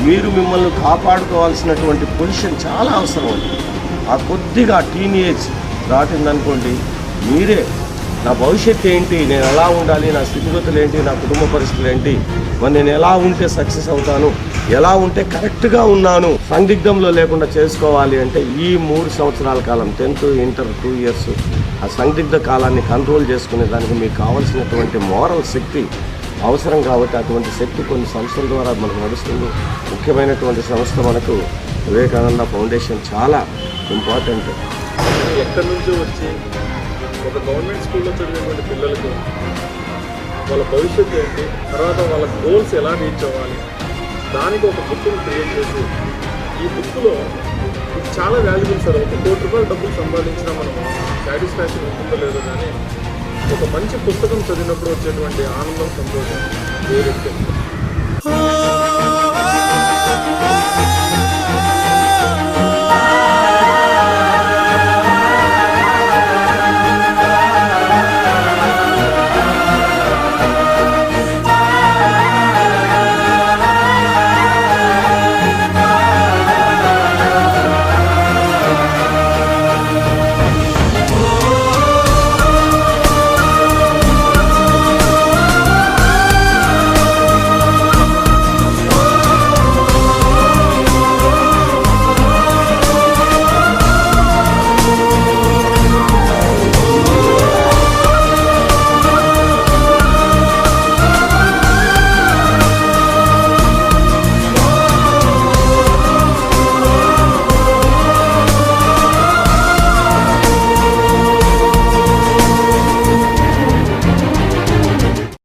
మీరు మిమ్మల్ని కాపాడుకోవాల్సినటువంటి పొజిషన్ చాలా అవసరం ఉంది. ఆ కొద్దిగా టీనేజ్ దాటిందనుకోండి, మీరే నా భవిష్యత్తు ఏంటి, నేను ఎలా ఉండాలి, నా స్థితిగతులు ఏంటి, నా కుటుంబ పరిస్థితులు ఏంటి, మరి నేను ఎలా ఉంటే సక్సెస్ అవుతాను, ఎలా ఉంటే కరెక్ట్గా ఉన్నాను, సందిగ్ధంలో లేకుండా చేసుకోవాలి అంటే ఈ 3 సంవత్సరాల కాలం 10th ఇంటర్ 2 years ఆ సందిగ్ధ కాలాన్ని కంట్రోల్ చేసుకునే దానికి మీకు కావాల్సినటువంటి మోరల్ శక్తి అవసరం. కాబట్టి అటువంటి శక్తి కొన్ని సంస్థల ద్వారా మనకు నడుస్తుంది. ముఖ్యమైనటువంటి సంస్థ మనకు వివేకానంద ఫౌండేషన్ చాలా ఇంపార్టెంట్. ఎక్కడి నుంచో వచ్చి ఒక గవర్నమెంట్ స్కూల్లో చదివేటువంటి పిల్లలకు వాళ్ళ భవిష్యత్తు ఏంటి, తర్వాత వాళ్ళ గోల్స్ ఎలా రీచ్ అవ్వాలి, దానికి ఒక బుక్ను క్రియేట్ చేసి ఈ బుక్లో చాలా వాల్యుబుల్ సార్. ఒక ₹1 కోటి డబ్బులు సంపాదించినా మనం సాటిస్ఫాక్షన్ ఉంటుందో లేదో, కానీ ఒక మంచి పుస్తకం చదివినప్పుడు వచ్చేటువంటి ఆనందం, సంతోషం వేరే.